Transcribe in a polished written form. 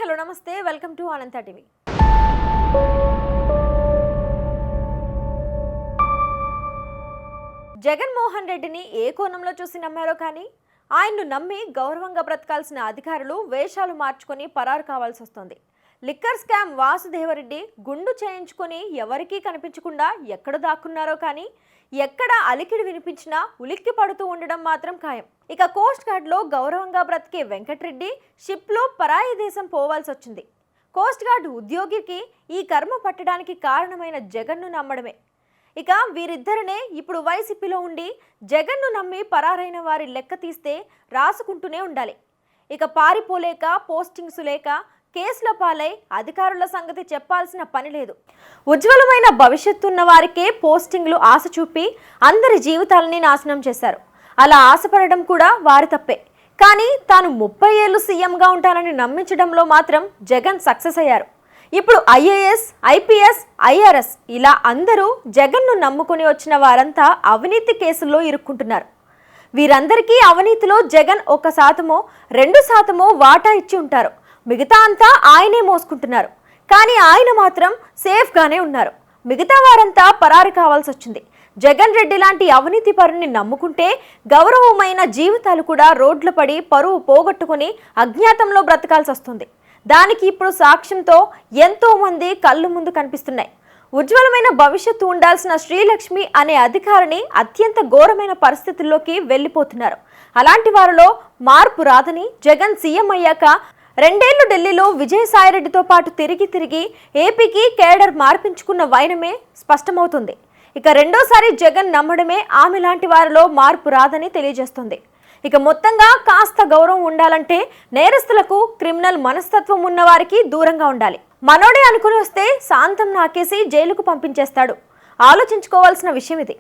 Hello నమస్తే, welcome to Anantha TV. Jaganmohan రెడ్డిని ఏ కోణంలో చూసి నమ్మారో కానీ ఆయన్ను నమ్మి గౌరవంగా బ్రతకాల్సిన అధికారులు వేషాలు మార్చుకొని పరారు కావాల్సి వస్తుంది. లిక్కర్ స్కామ్ వాసుదేవరెడ్డి గుండు చేయించుకొని ఎవరికీ కనిపించకుండా ఎక్కడ దాక్కున్నారో కానీ ఎక్కడ అలికిడి వినిపించినా ఉలిక్కి పడుతూ ఉండడం మాత్రం ఖాయం. ఇక కోస్ట్ గార్డ్లో గౌరవంగా బ్రతికే వెంకటరెడ్డి షిప్లో పరాయి దేశం పోవాల్సి వచ్చింది. కోస్ట్ గార్డ్ ఉద్యోగికి ఈ కర్మ పట్టడానికి కారణమైన జగన్ను నమ్మడమే. ఇక వీరిద్దరినే ఇప్పుడు వైసీపీలో ఉండి జగన్ను నమ్మి పరారైన వారి లెక్క తీస్తే రాసుకుంటూనే ఉండాలి. ఇక పారిపోలేక పోస్టింగ్స్ లేక కేసుల పాలై అధికారుల సంగతి చెప్పాల్సిన పని లేదు. ఉజ్వలమైన భవిష్యత్తు ఉన్న వారికే పోస్టింగ్లు ఆశ చూపి అందరి జీవితాలని నాశనం చేశారు. అలా ఆశపడడం కూడా వారి తప్పే. కానీ తాను 30 ఏళ్ళు సీఎంగా ఉంటానని నమ్మించడంలో మాత్రం జగన్ సక్సెస్ అయ్యారు. ఇప్పుడు ఐఏఎస్, ఐపీఎస్, ఐఆర్ఎస్ ఇలా అందరూ జగన్ను నమ్ముకొని వచ్చిన వారంతా అవినీతి కేసుల్లో ఇరుక్కుంటున్నారు. వీరందరికీ అవినీతిలో జగన్ 1% 2% వాటా ఇచ్చి ఉంటారు. మిగతా అంతా ఆయనే మోసుకుంటున్నారు. కానీ ఆయన మాత్రం సేఫ్గానే ఉన్నారు. మిగతా వారంతా పరారి కావాల్సి వచ్చింది. జగన్ రెడ్డి లాంటి అవినీతి పరుని నమ్ముకుంటే గౌరవమైన జీవితాలు కూడా రోడ్ల పడి పరువు పోగొట్టుకుని అజ్ఞాతంలో బ్రతకాల్సి వస్తుంది. దానికి ఇప్పుడు సాక్ష్యంతో ఎంతో మంది కళ్ళు ముందు కనిపిస్తున్నాయి. ఉజ్వలమైన భవిష్యత్తు ఉండాల్సిన శ్రీలక్ష్మి అనే అధికారిని అత్యంత ఘోరమైన పరిస్థితుల్లోకి వెళ్ళిపోతున్నారు. అలాంటి వారిలో మార్పు రాదని జగన్ సీఎం అయ్యాక 2 ఏళ్లు ఢిల్లీలో విజయసాయిరెడ్డితో పాటు తిరిగి ఏపీకి కేడర్ మార్పించుకున్న వైనమే స్పష్టమవుతుంది. ఇక రెండోసారి జగన్ నమ్మడమే ఆమె లాంటి వారిలో మార్పు రాదని తెలియజేస్తుంది. ఇక మొత్తంగా కాస్త గౌరవం ఉండాలంటే నేరస్తులకు, క్రిమినల్ మనస్తత్వం ఉన్న వారికి దూరంగా ఉండాలి. మనోడే అనుకుని వస్తే శాంతం నాకేసి జైలుకు పంపించేస్తాడు. ఆలోచించుకోవాల్సిన విషయం ఇది.